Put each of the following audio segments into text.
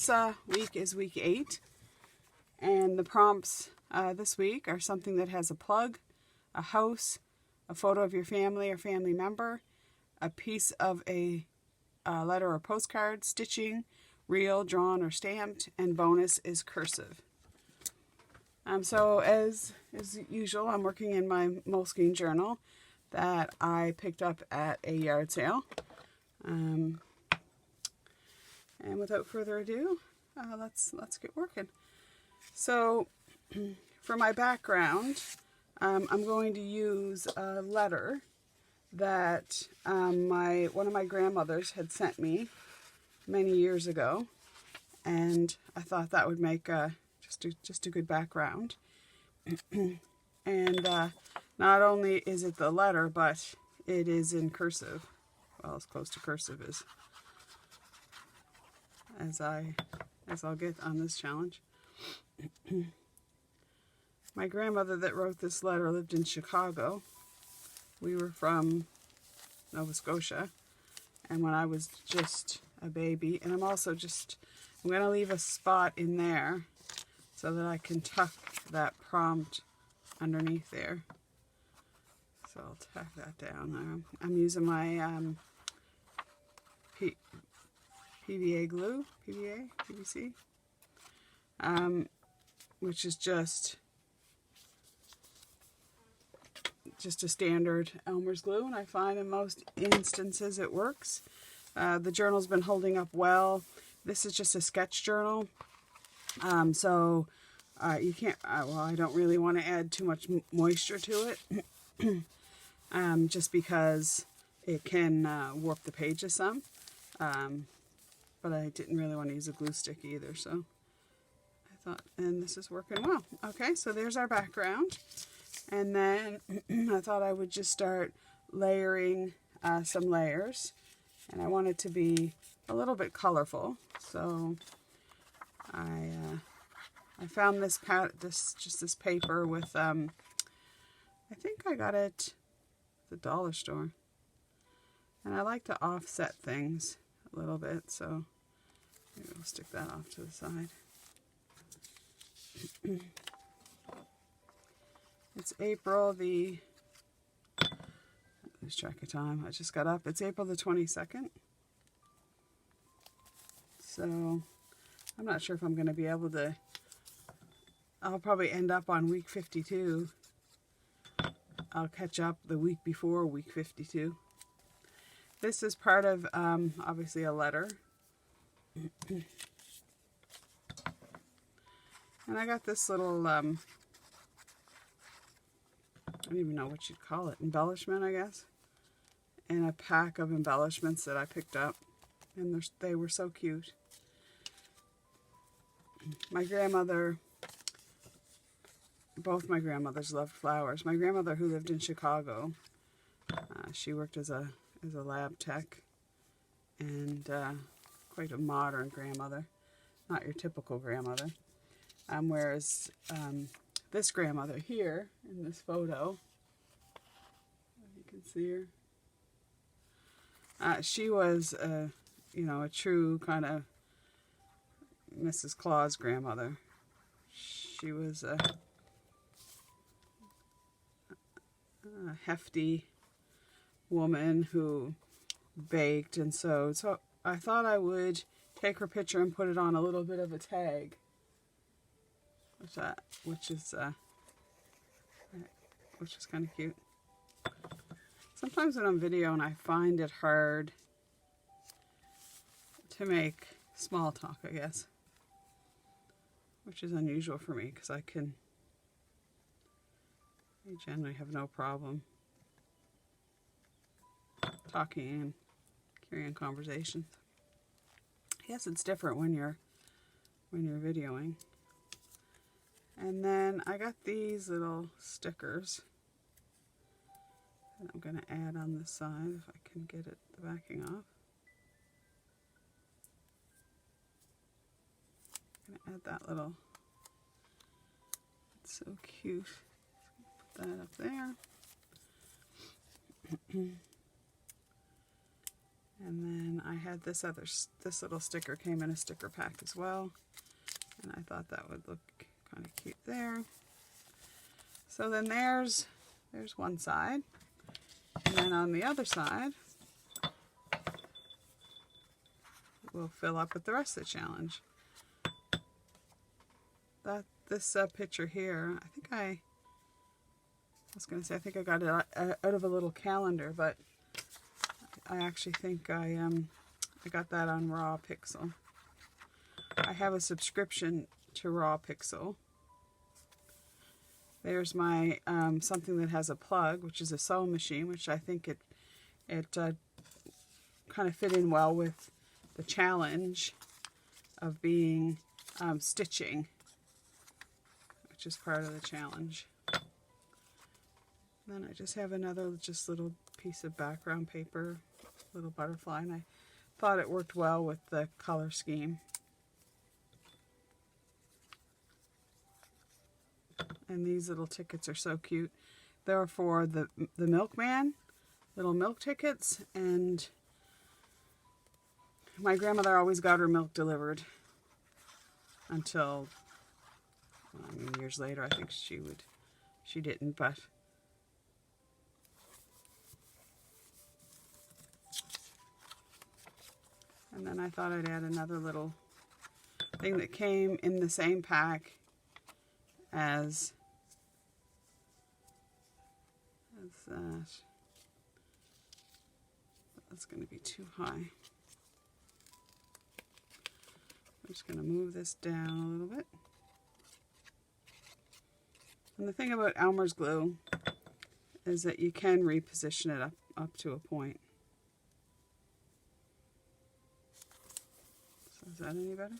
this week is week 8, and the prompts this week are something that has a plug, a house, a photo of your family or family member, a piece of a letter or postcard, stitching, real, drawn, or stamped, and bonus is cursive. So as usual, I'm working in my Moleskine journal that I picked up at a yard sale. And without further ado, let's get working. So for my background, I'm going to use a letter that one of my grandmothers had sent me many years ago, and I thought that would make just a good background. And not only is it the letter, but it is in cursive. Well, as close to cursive as I'll get on this challenge. My grandmother that wrote this letter lived in Chicago. We were from Nova Scotia, and when I was just a baby, and I'm going to leave a spot in there so that I can tuck that prompt underneath there. So I'll tack that down there. I'm using my PVA glue, PVC, which is just a standard Elmer's glue, and I find in most instances it works. The journal's been holding up well. This is just a sketch journal, so you can't, well, I don't really want to add too much moisture to it, just because it can warp the pages some, but I didn't really want to use a glue stick either, so I thought, and this is working well. Okay, so there's our background, and then I thought I would just start layering some layers, and I want it to be a little bit colorful, so I found this paper with, I think I got it at the dollar store. And I like to offset things a little bit, so maybe I'll stick that off to the side. It's April the, I lose track of time, I just got up. It's April the 22nd. So I'm not sure if I'm going to be able to, I'll probably end up on week 52. I'll catch up the week before week 52. This is part of, obviously, a letter. And I got this little, I don't even know what you'd call it, embellishment, I guess. And a pack of embellishments that I picked up. And they were so cute. My grandmother, both my grandmothers loved flowers. My grandmother, who lived in Chicago, she worked as a lab tech, and quite a modern grandmother, not your typical grandmother. Whereas this grandmother here in this photo, you can see her. She was, a true kind of Mrs. Claus grandmother. She was a hefty woman who baked and sewed. So I thought I would take her picture and put it on a little bit of a tag, which is kind of cute. Sometimes when I'm videoing, I find it hard to make small talk, I guess, which is unusual for me because I generally have no problem talking and carrying conversations. I guess it's different when you're videoing. And then I got these little stickers that I'm going to add on this side if I can get the backing off. I'm going to add that little, it's so cute. Put that up there. And then I had this little sticker came in a sticker pack as well. And I thought that would look kind of cute there. So then there's one side. And then on the other side, we'll fill up with the rest of the challenge. This picture here, I think I got it out of a little calendar, but I actually think I got that on Raw Pixel. I have a subscription to Raw Pixel. There's my something that has a plug, which is a sewing machine, which I think it kind of fit in well with the challenge of being stitching, which is part of the challenge. And then I just have another little piece of background paper, little butterfly, and I thought it worked well with the color scheme. And these little tickets are so cute. They're for the milkman, little milk tickets, and my grandmother always got her milk delivered until, years later. I think she didn't, but and then I thought I'd add another little thing that came in the same pack as that. That's going to be too high. I'm just going to move this down a little bit. And the thing about Elmer's glue is that you can reposition it up to a point. So is that any better?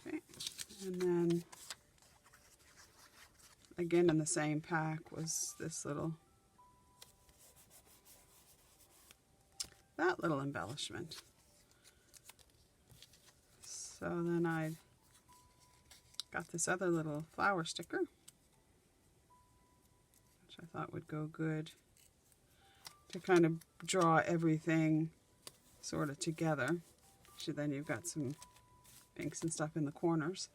Okay, and then again in the same pack was this little embellishment. So then I got this other little flower sticker, which I thought would go good to kind of draw everything sort of together. So then you've got some pinks and stuff in the corners.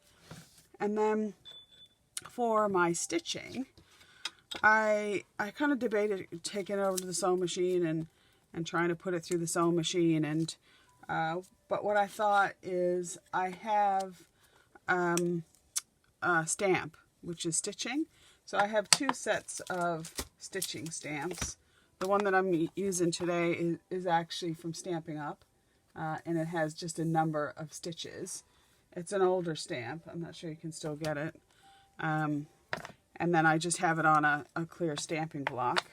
And then for my stitching, I kind of debated taking it over to the sewing machine and trying to put it through the sewing machine. And but what I thought is I have a stamp, which is stitching. So I have two sets of stitching stamps. The one that I'm using today is actually from Stamping Up, and it has just a number of stitches. It's an older stamp. I'm not sure you can still get it. And then I just have it on a clear stamping block.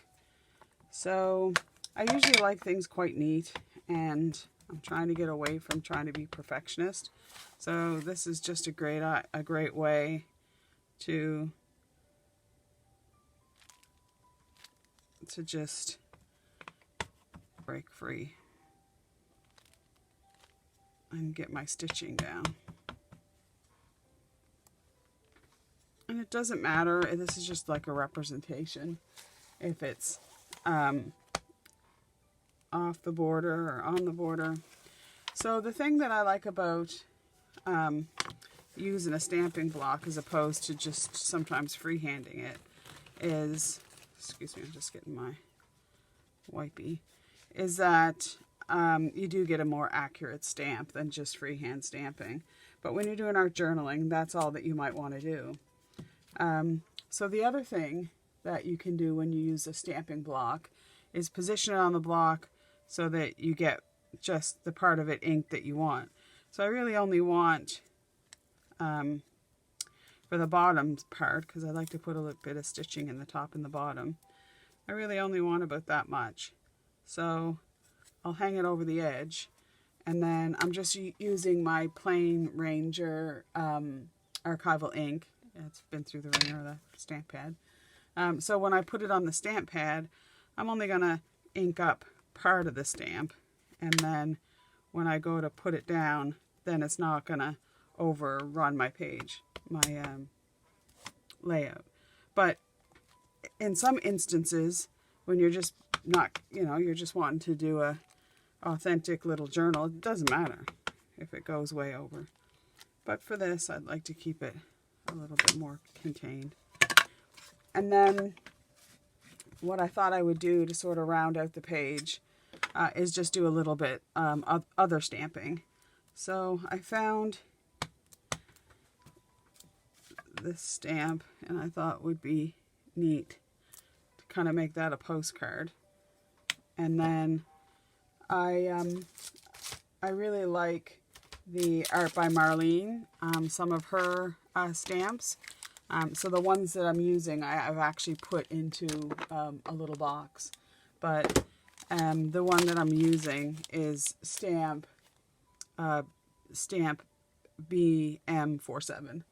So I usually like things quite neat, and I'm trying to get away from trying to be perfectionist. So this is just a great way to just break free and get my stitching down. And it doesn't matter, this is just like a representation if it's off the border or on the border. So the thing that I like about using a stamping block as opposed to just sometimes freehanding it is, excuse me, I'm just getting my wipey, is that you do get a more accurate stamp than just freehand stamping. But when you're doing art journaling, that's all that you might want to do. So the other thing that you can do when you use a stamping block is position it on the block so that you get just the part of it inked that you want. So I really only want, for the bottom part, because I like to put a little bit of stitching in the top and the bottom, I really only want about that much. So I'll hang it over the edge, and then I'm just using my plain Ranger archival ink. It's been through the ringer, the stamp pad. So when I put it on the stamp pad, I'm only going to ink up part of the stamp, and then when I go to put it down, then it's not going to overrun my page, my layout. But in some instances, when you're just not, you're just wanting to do a authentic little journal, it doesn't matter if it goes way over. But for this, I'd like to keep it a little bit more contained. And then what I thought I would do to sort of round out the page is just do a little bit of other stamping. So I found this stamp, and I thought would be neat to kind of make that a postcard. And then I really like the Art by Marlene, some of her stamps. So the ones that I'm using, I've actually put into a little box. But the one that I'm using is stamp BM47.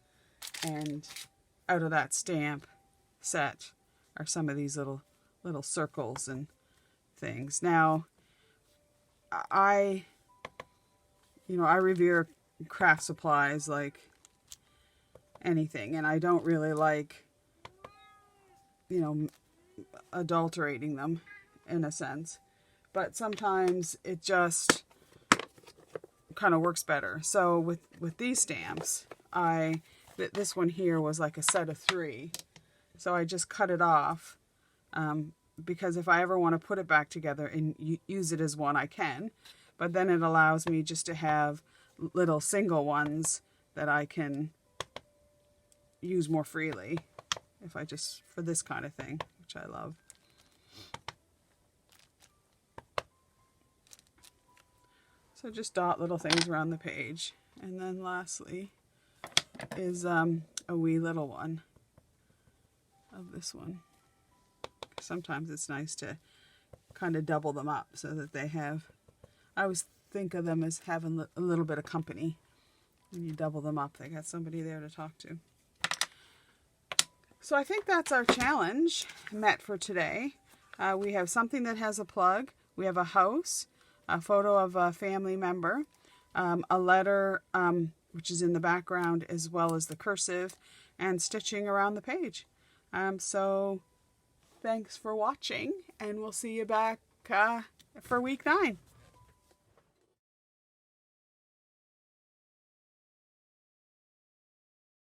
And out of that stamp set are some of these little circles and things. Now, I revere craft supplies like anything, and I don't really like, adulterating them in a sense, but sometimes it just kind of works better. So with these stamps, this one here was like a set of 3, so I just cut it off, because if I ever want to put it back together and use it as one, I can, but then it allows me just to have little single ones that I can use more freely if I just, for this kind of thing, which I love. So just dot little things around the page. And then lastly is a wee little one of this one. Sometimes it's nice to kind of double them up so that they have, I always think of them as having a little bit of company. When you double them up, they got somebody there to talk to. So I think that's our challenge met for today. We have something that has a plug. We have a house, a photo of a family member, a letter, which is in the background, as well as the cursive, and stitching around the page. So thanks for watching, and we'll see you back for week 9.